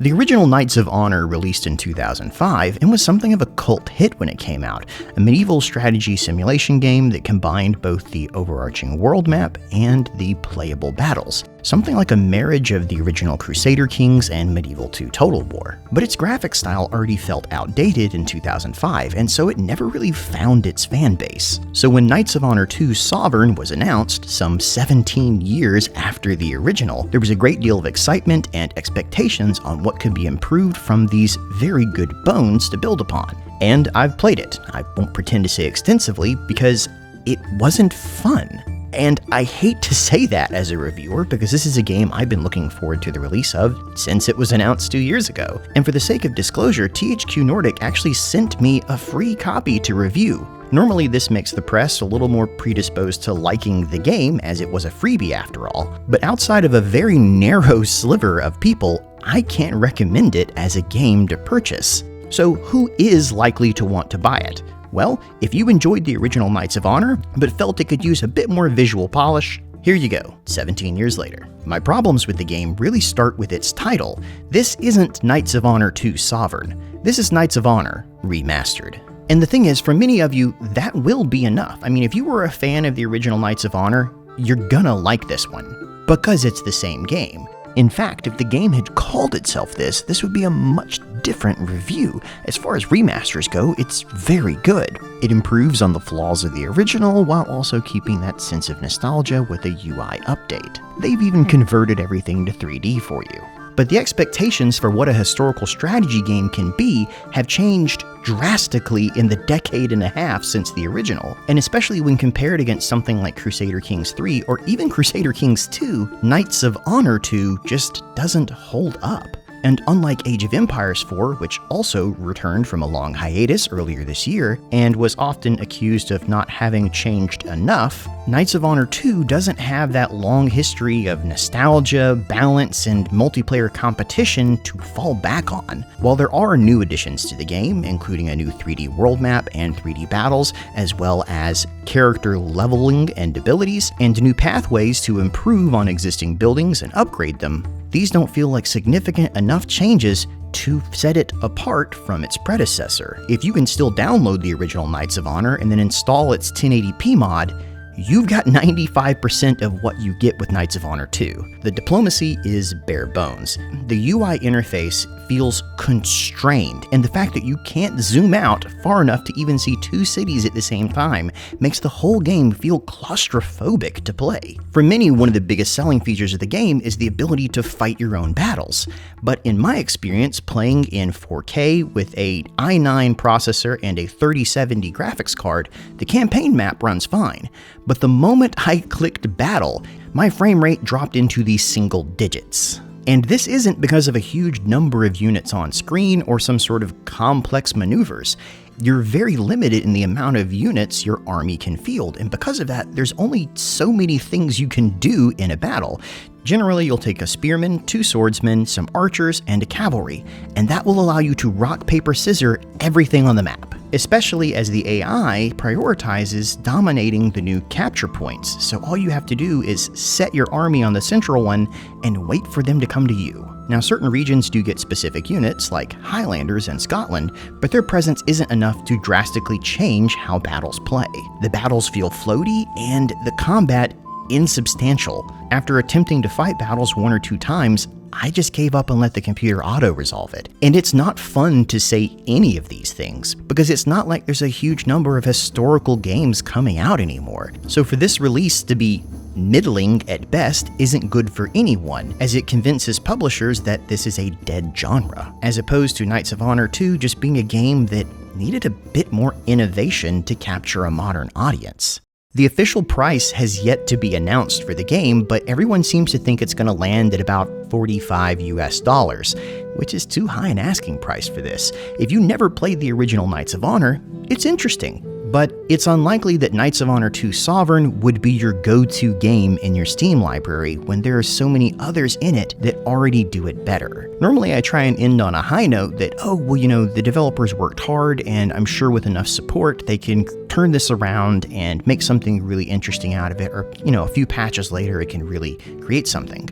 The original Knights of Honor released in 2005 and was something of a cult hit when it came out, a medieval strategy simulation game that combined both the overarching world map and the playable battles, something like a marriage of the original Crusader Kings and Medieval 2 Total War. But its graphic style already felt outdated in 2005, and so it never really found its fan base. So when Knights of Honor 2 Sovereign was announced, some 17 years after the original, there was a great deal of excitement and expectations on what could be improved from these very good bones to build upon. And I've played it. I won't pretend to say extensively because it wasn't fun. And I hate to say that as a reviewer because this is a game I've been looking forward to the release of since it was announced 2 years ago. And for the sake of disclosure, THQ Nordic actually sent me a free copy to review. Normally this makes the press a little more predisposed to liking the game as it was a freebie after all, but outside of a very narrow sliver of people, I can't recommend it as a game to purchase. So who is likely to want to buy it? Well, if you enjoyed the original Knights of Honor, but felt it could use a bit more visual polish, here you go, 17 years later. My problems with the game really start with its title. This isn't Knights of Honor 2 Sovereign. This is Knights of Honor Remastered. And the thing is, for many of you, that will be enough. I mean, if you were a fan of the original Knights of Honor, you're gonna like this one, because it's the same game. In fact, if the game had called itself this would be a much different review. As far as remasters go, it's very good. It improves on the flaws of the original while also keeping that sense of nostalgia with a UI update. They've even converted everything to 3D for you. But the expectations for what a historical strategy game can be have changed drastically in the decade and a half since the original, and especially when compared against something like Crusader Kings 3 or even Crusader Kings 2, Knights of Honor 2 just doesn't hold up. And unlike Age of Empires 4, which also returned from a long hiatus earlier this year, and was often accused of not having changed enough, Knights of Honor 2 doesn't have that long history of nostalgia, balance, and multiplayer competition to fall back on. While there are new additions to the game, including a new 3D world map and 3D battles, as well as character leveling and abilities, and new pathways to improve on existing buildings and upgrade them, these don't feel like significant enough changes to set it apart from its predecessor. If you can still download the original Knights of Honor and then install its 1080p mod, you've got 95% of what you get with Knights of Honor 2. The diplomacy is bare bones. The UI interface feels constrained, and the fact that you can't zoom out far enough to even see two cities at the same time makes the whole game feel claustrophobic to play. For many, one of the biggest selling features of the game is the ability to fight your own battles. But in my experience, playing in 4K with a i9 processor and a 3070 graphics card, the campaign map runs fine. But the moment I clicked battle, my frame rate dropped into the single digits. And this isn't because of a huge number of units on screen or some sort of complex maneuvers. You're very limited in the amount of units your army can field, and because of that, there's only so many things you can do in a battle. Generally, you'll take a spearman, 2 swordsmen, some archers, and a cavalry, and that will allow you to rock, paper, scissor everything on the map, especially as the AI prioritizes dominating the new capture points. So all you have to do is set your army on the central one and wait for them to come to you. Now, certain regions do get specific units, like Highlanders and Scotland, but their presence isn't enough to drastically change how battles play. The battles feel floaty, and the combat insubstantial. After attempting to fight battles 1 or 2 times, I just gave up and let the computer auto-resolve it. And it's not fun to say any of these things, because it's not like there's a huge number of historical games coming out anymore. So for this release to be middling at best isn't good for anyone, as it convinces publishers that this is a dead genre, as opposed to Knights of Honor 2 just being a game that needed a bit more innovation to capture a modern audience. The official price has yet to be announced for the game, but everyone seems to think it's going to land at about $45 US, which is too high an asking price for this. If you never played the original Knights of Honor, it's interesting, but it's unlikely that Knights of Honor 2 Sovereign would be your go-to game in your Steam library when there are so many others in it that already do it better. Normally I try and end on a high note that, oh, well, you know, the developers worked hard, and I'm sure with enough support they can turn this around and make something really interesting out of it, or, you know, a few patches later it can really create something.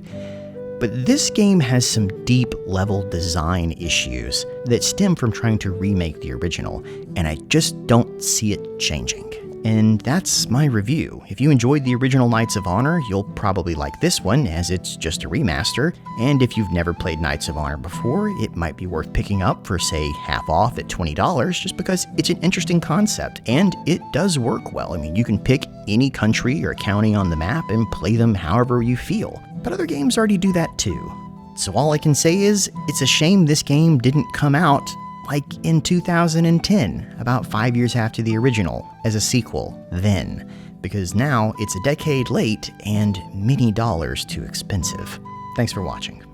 But this game has some deep level design issues that stem from trying to remake the original, and I just don't see it changing. And that's my review. If you enjoyed the original Knights of Honor, you'll probably like this one, as it's just a remaster, and if you've never played Knights of Honor before, it might be worth picking up for, say, half off at $20, just because it's an interesting concept, and it does work well. I mean, you can pick any country or county on the map and play them however you feel, but other games already do that too. So all I can say is, it's a shame this game didn't come out like in 2010, about 5 years after the original, as a sequel then, because now it's a decade late and many dollars too expensive. Thanks for watching.